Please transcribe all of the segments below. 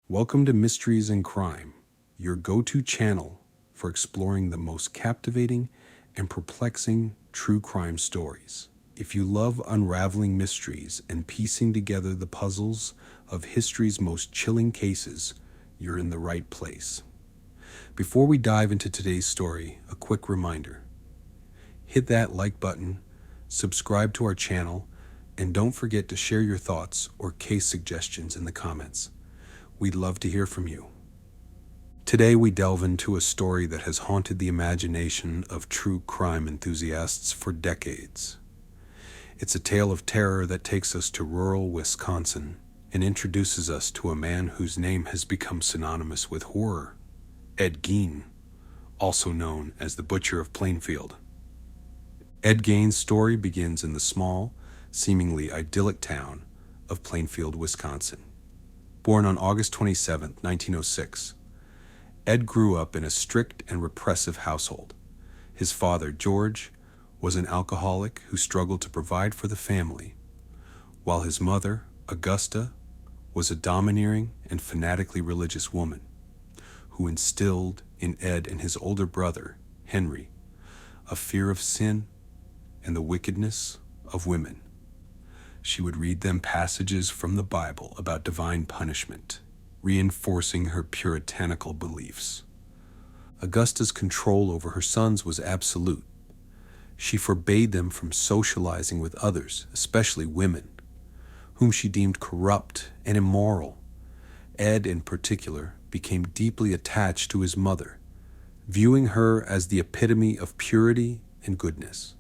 Welcome to Mysteries and Crime, your go-to channel for exploring the most captivating and perplexing true crime stories. If you love unraveling mysteries and piecing together the puzzles of history's most chilling cases, you're in the right place. Before we dive into today's story, a quick reminder. Hit that like button, subscribe to our channel, and don't forget to share your thoughts or case suggestions in the comments. We'd love to hear from you. Today we delve into a story that has haunted the imagination of true crime enthusiasts for decades. It's a tale of terror that takes us to rural Wisconsin and introduces us to a man whose name has become synonymous with horror, Ed Gein, also known as the Butcher of Plainfield. Ed Gein's story begins in the small, seemingly idyllic town of Plainfield, Wisconsin. Born on August 27, 1906, Ed grew up in a strict and repressive household. His father, George, was an alcoholic who struggled to provide for the family, while his mother, Augusta, was a domineering and fanatically religious woman who instilled in Ed and his older brother, Henry, a fear of sin and the wickedness of women. She would read them passages from the Bible about divine punishment, reinforcing her puritanical beliefs. Augusta's control over her sons was absolute. She forbade them from socializing with others, especially women, whom she deemed corrupt and immoral. Ed, in particular, became deeply attached to his mother, viewing her as the epitome of purity and goodness.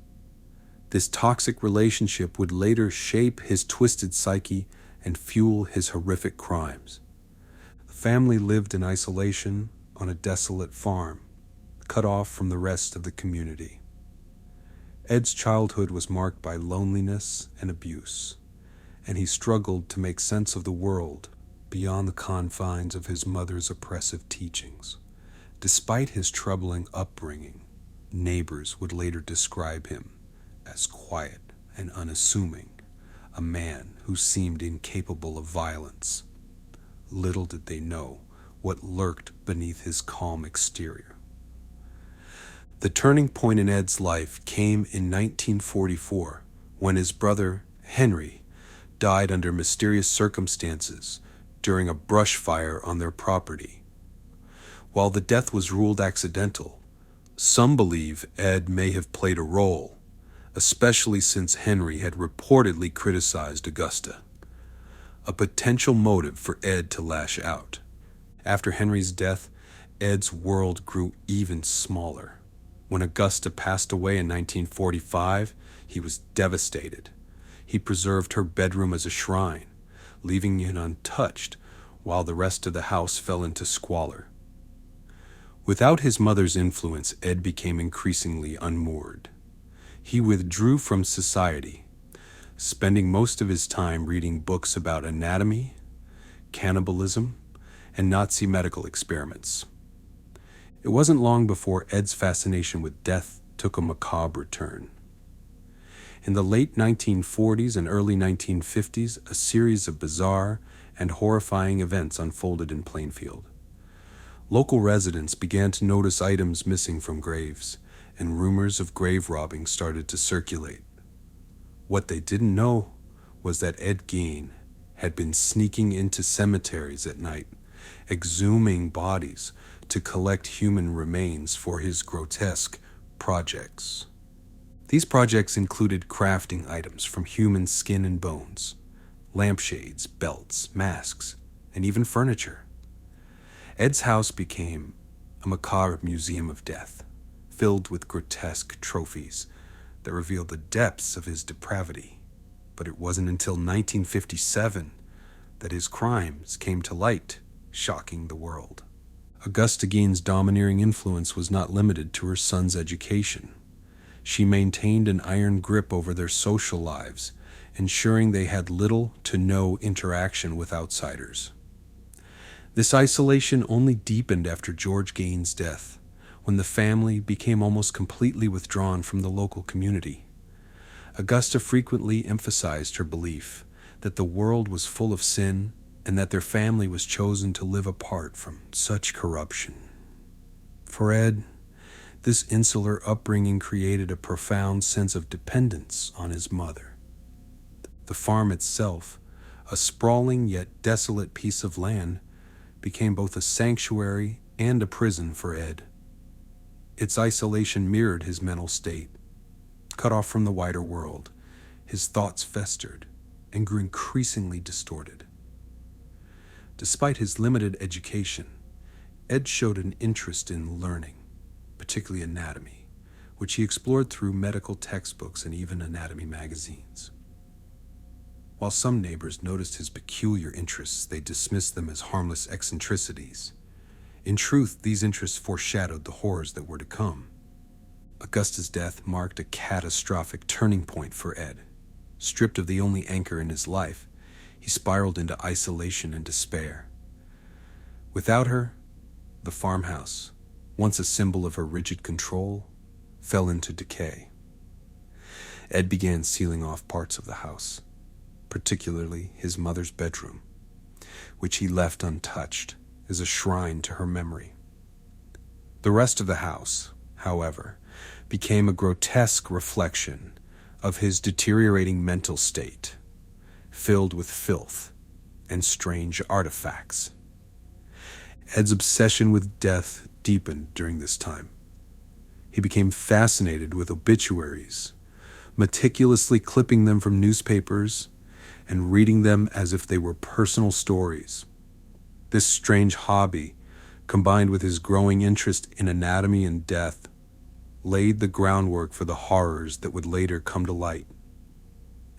This toxic relationship would later shape his twisted psyche and fuel his horrific crimes. The family lived in isolation on a desolate farm, cut off from the rest of the community. Ed's childhood was marked by loneliness and abuse, and he struggled to make sense of the world beyond the confines of his mother's oppressive teachings. Despite his troubling upbringing, neighbors would later describe him as quiet and unassuming, a man who seemed incapable of violence. Little did they know what lurked beneath his calm exterior. The turning point in Ed's life came in 1944, when his brother, Henry, died under mysterious circumstances during a brush fire on their property. While the death was ruled accidental, some believe Ed may have played a role, especially since Henry had reportedly criticized Augusta, a potential motive for Ed to lash out. After Henry's death, Ed's world grew even smaller. When Augusta passed away in 1945, he was devastated. He preserved her bedroom as a shrine, leaving it untouched while the rest of the house fell into squalor. Without his mother's influence, Ed became increasingly unmoored. He withdrew from society, spending most of his time reading books about anatomy, cannibalism, and Nazi medical experiments. It wasn't long before Ed's fascination with death took a macabre turn. In the late 1940s and early 1950s, a series of bizarre and horrifying events unfolded in Plainfield. Local residents began to notice items missing from graves, and rumors of grave robbing started to circulate. What they didn't know was that Ed Gein had been sneaking into cemeteries at night, exhuming bodies to collect human remains for his grotesque projects. These projects included crafting items from human skin and bones, lampshades, belts, masks, and even furniture. Ed's house became a macabre museum of death, filled with grotesque trophies that revealed the depths of his depravity. But it wasn't until 1957 that his crimes came to light, shocking the world. Augusta Gein's domineering influence was not limited to her son's education. She maintained an iron grip over their social lives, ensuring they had little to no interaction with outsiders. This isolation only deepened after George Gein's death, when the family became almost completely withdrawn from the local community. Augusta frequently emphasized her belief that the world was full of sin and that their family was chosen to live apart from such corruption. For Ed, this insular upbringing created a profound sense of dependence on his mother. The farm itself, a sprawling yet desolate piece of land, became both a sanctuary and a prison for Ed. Its isolation mirrored his mental state. Cut off from the wider world, his thoughts festered and grew increasingly distorted. Despite his limited education, Ed showed an interest in learning, particularly anatomy, which he explored through medical textbooks and even anatomy magazines. While some neighbors noticed his peculiar interests, they dismissed them as harmless eccentricities. In truth, these interests foreshadowed the horrors that were to come. Augusta's death marked a catastrophic turning point for Ed. Stripped of the only anchor in his life, he spiraled into isolation and despair. Without her, the farmhouse, once a symbol of her rigid control, fell into decay. Ed began sealing off parts of the house, particularly his mother's bedroom, which he left untouched as a shrine to her memory. The rest of the house, however, became a grotesque reflection of his deteriorating mental state, filled with filth and strange artifacts. Ed's obsession with death deepened during this time. He became fascinated with obituaries, meticulously clipping them from newspapers and reading them as if they were personal stories. This strange hobby, combined with his growing interest in anatomy and death, laid the groundwork for the horrors that would later come to light.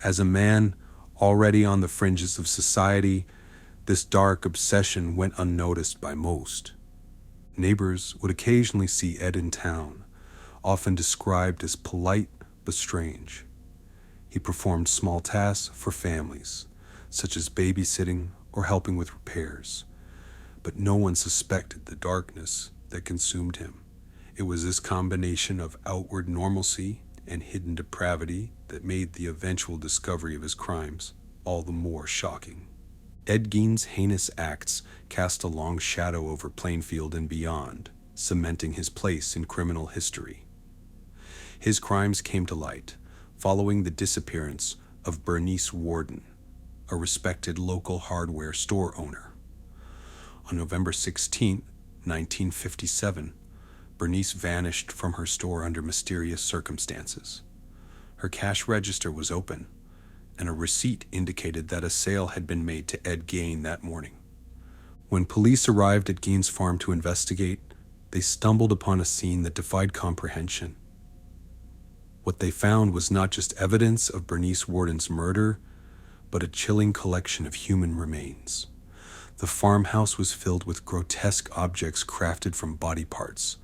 As a man already on the fringes of society, this dark obsession went unnoticed by most. Neighbors would occasionally see Ed in town, often described as polite but strange. He performed small tasks for families, such as babysitting or helping with repairs, but no one suspected the darkness that consumed him. It was this combination of outward normalcy and hidden depravity that made the eventual discovery of his crimes all the more shocking. Ed Gein's heinous acts cast a long shadow over Plainfield and beyond, cementing his place in criminal history. His crimes came to light following the disappearance of Bernice Warden, a respected local hardware store owner. On November 16, 1957, Bernice vanished from her store under mysterious circumstances. Her cash register was open, and a receipt indicated that a sale had been made to Ed Gein that morning. When police arrived at Gein's farm to investigate, they stumbled upon a scene that defied comprehension. What they found was not just evidence of Bernice Warden's murder, but a chilling collection of human remains. The farmhouse was filled with grotesque objects crafted from body parts,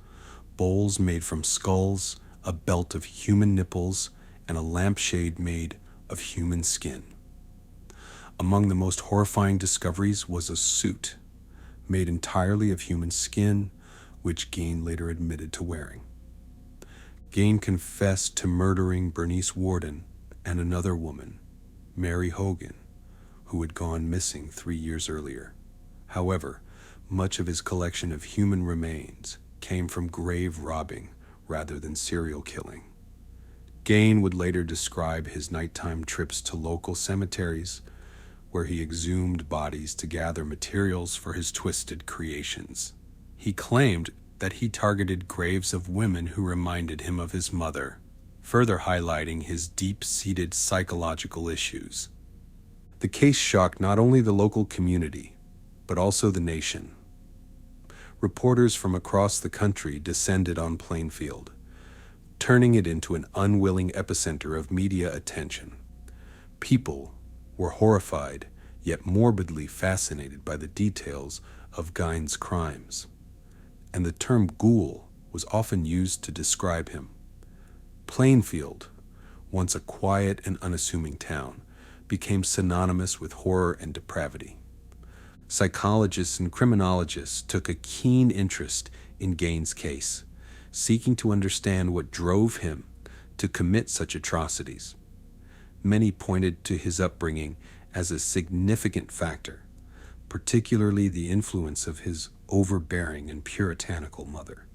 bowls made from skulls, a belt of human nipples, and a lampshade made of human skin. Among the most horrifying discoveries was a suit made entirely of human skin, which Gein later admitted to wearing. Gein confessed to murdering Bernice Warden and another woman, Mary Hogan, who had gone missing 3 years earlier. However, much of his collection of human remains came from grave robbing rather than serial killing. Gein would later describe his nighttime trips to local cemeteries, where he exhumed bodies to gather materials for his twisted creations. He claimed that he targeted graves of women who reminded him of his mother, further highlighting his deep-seated psychological issues. The case shocked not only the local community, but also the nation. Reporters from across the country descended on Plainfield, turning it into an unwilling epicenter of media attention. People were horrified, yet morbidly fascinated by the details of Gein's crimes, and the term ghoul was often used to describe him. Plainfield, once a quiet and unassuming town, became synonymous with horror and depravity. Psychologists and criminologists took a keen interest in Gein's case, seeking to understand what drove him to commit such atrocities. Many pointed to his upbringing as a significant factor, particularly the influence of his overbearing and puritanical mother.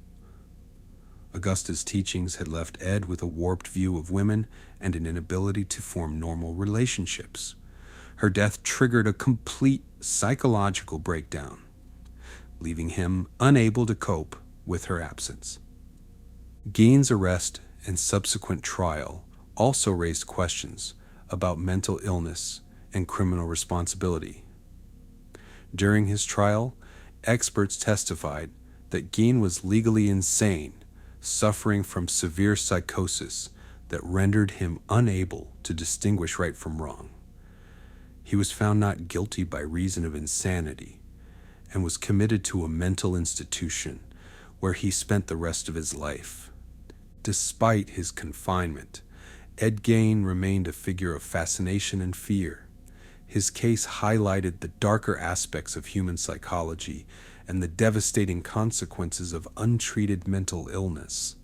Augusta's teachings had left Ed with a warped view of women and an inability to form normal relationships. Her death triggered a complete psychological breakdown, leaving him unable to cope with her absence. Gein's arrest and subsequent trial also raised questions about mental illness and criminal responsibility. During his trial, experts testified that Gein was legally insane, suffering from severe psychosis that rendered him unable to distinguish right from wrong. He was found not guilty by reason of insanity and was committed to a mental institution where he spent the rest of his life. Despite his confinement, Ed Gein remained a figure of fascination and fear. His case highlighted the darker aspects of human psychology and the devastating consequences of untreated mental illness.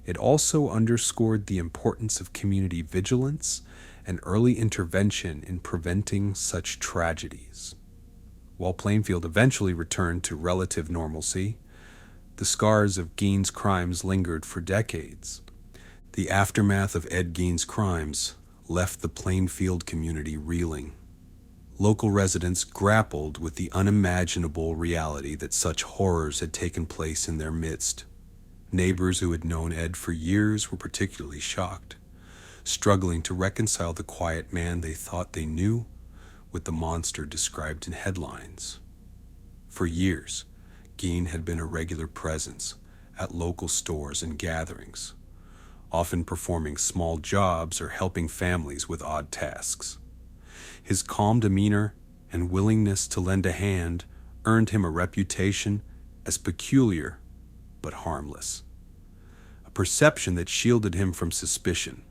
It also underscored the importance of community vigilance and early intervention in preventing such tragedies. While Plainfield eventually returned to relative normalcy, the scars of Gein's crimes lingered for decades. The aftermath of Ed Gein's crimes left the Plainfield community reeling. Local residents grappled with the unimaginable reality that such horrors had taken place in their midst. Neighbors who had known Ed for years were particularly shocked, struggling to reconcile the quiet man they thought they knew with the monster described in headlines. For years, Gein had been a regular presence at local stores and gatherings, often performing small jobs or helping families with odd tasks. His calm demeanor and willingness to lend a hand earned him a reputation as peculiar but harmless, a perception that shielded him from suspicion.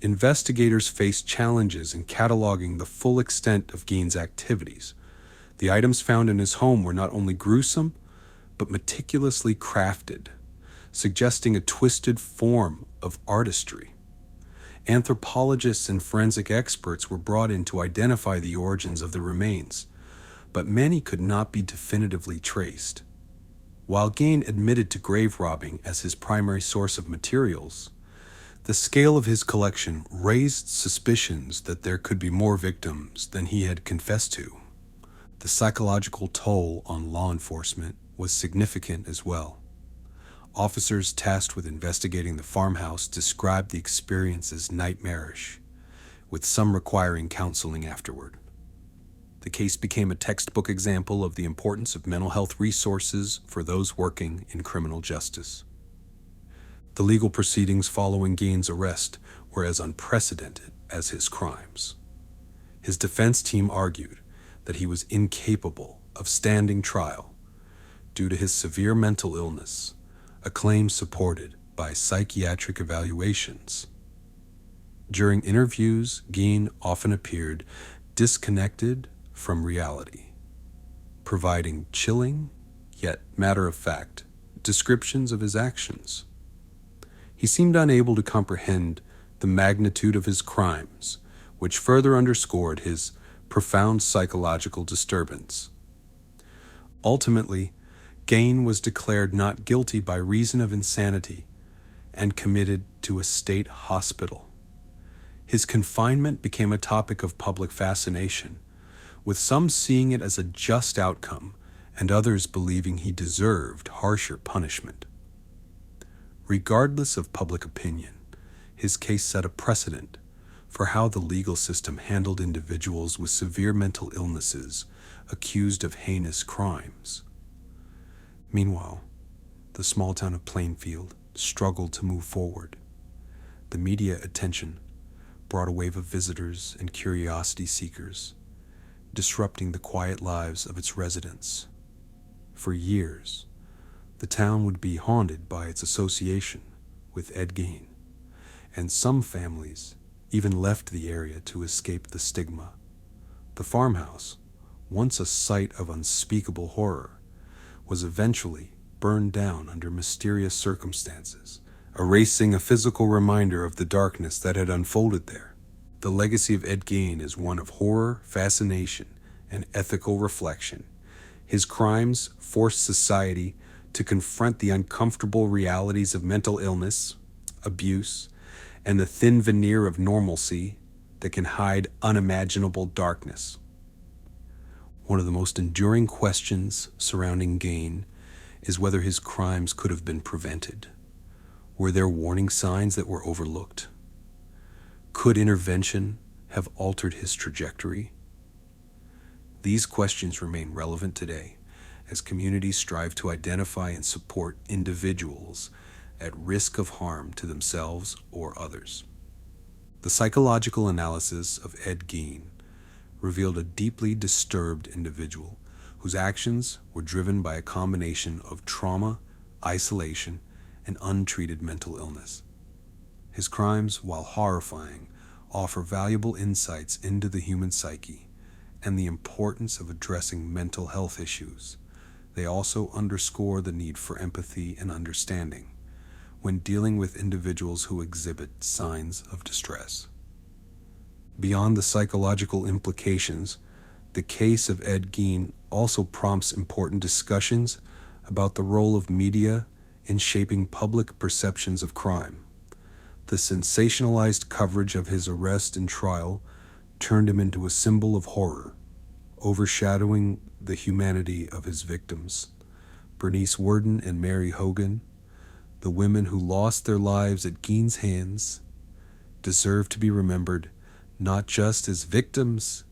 Investigators faced challenges in cataloging the full extent of Gein's activities. The items found in his home were not only gruesome, but meticulously crafted, suggesting a twisted form of artistry. Anthropologists and forensic experts were brought in to identify the origins of the remains, but many could not be definitively traced. While Gein admitted to grave robbing as his primary source of materials, the scale of his collection raised suspicions that there could be more victims than he had confessed to. The psychological toll on law enforcement was significant as well. Officers tasked with investigating the farmhouse described the experience as nightmarish, with some requiring counseling afterward. The case became a textbook example of the importance of mental health resources for those working in criminal justice. The legal proceedings following Gein's arrest were as unprecedented as his crimes. His defense team argued that he was incapable of standing trial due to his severe mental illness, a claim supported by psychiatric evaluations. During interviews, Gein often appeared disconnected from reality, providing chilling, yet matter-of-fact, descriptions of his actions. He seemed unable to comprehend the magnitude of his crimes, which further underscored his profound psychological disturbance. Ultimately, Gein was declared not guilty by reason of insanity and committed to a state hospital. His confinement became a topic of public fascination, with some seeing it as a just outcome and others believing he deserved harsher punishment. Regardless of public opinion, his case set a precedent for how the legal system handled individuals with severe mental illnesses accused of heinous crimes. Meanwhile, the small town of Plainfield struggled to move forward. The media attention brought a wave of visitors and curiosity seekers, disrupting the quiet lives of its residents. For years, the town would be haunted by its association with Ed Gein, and some families even left the area to escape the stigma. The farmhouse, once a site of unspeakable horror, was eventually burned down under mysterious circumstances, erasing a physical reminder of the darkness that had unfolded there. The legacy of Ed Gein is one of horror, fascination, and ethical reflection. His crimes forced society to confront the uncomfortable realities of mental illness, abuse, and the thin veneer of normalcy that can hide unimaginable darkness. One of the most enduring questions surrounding Gein is whether his crimes could have been prevented. Were there warning signs that were overlooked? Could intervention have altered his trajectory? These questions remain relevant today as communities strive to identify and support individuals at risk of harm to themselves or others. The psychological analysis of Ed Gein revealed a deeply disturbed individual whose actions were driven by a combination of trauma, isolation, and untreated mental illness. His crimes, while horrifying, offer valuable insights into the human psyche and the importance of addressing mental health issues. They also underscore the need for empathy and understanding when dealing with individuals who exhibit signs of distress. Beyond the psychological implications, the case of Ed Gein also prompts important discussions about the role of media in shaping public perceptions of crime. The sensationalized coverage of his arrest and trial turned him into a symbol of horror, overshadowing the humanity of his victims. Bernice Worden and Mary Hogan, the women who lost their lives at Gein's hands, deserve to be remembered not just as victims,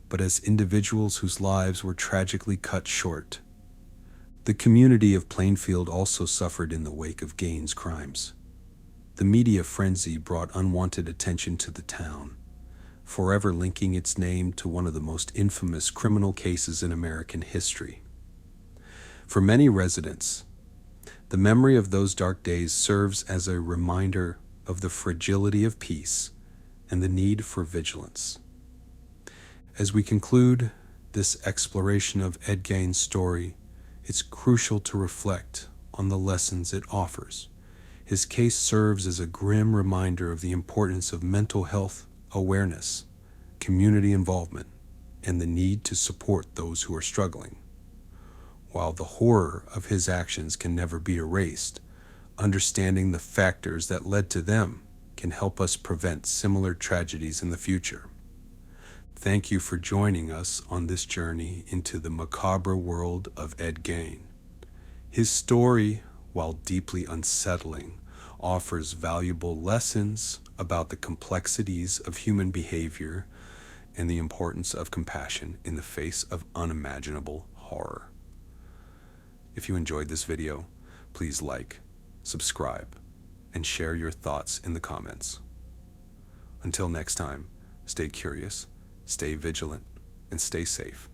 but as individuals whose lives were tragically cut short. The community of Plainfield also suffered in the wake of Gein's crimes. The media frenzy brought unwanted attention to the town, forever linking its name to one of the most infamous criminal cases in American history. For many residents, the memory of those dark days serves as a reminder of the fragility of peace and the need for vigilance. As we conclude this exploration of Ed Gein's story, it's crucial to reflect on the lessons it offers. His case serves as a grim reminder of the importance of mental health awareness, community involvement, and the need to support those who are struggling. While the horror of his actions can never be erased, understanding the factors that led to them can help us prevent similar tragedies in the future. Thank you for joining us on this journey into the macabre world of Ed Gein. His story, while deeply unsettling, offers valuable lessons about the complexities of human behavior and the importance of compassion in the face of unimaginable horror. If you enjoyed this video, please like, subscribe, and share your thoughts in the comments. Until next time, stay curious, stay vigilant, and stay safe.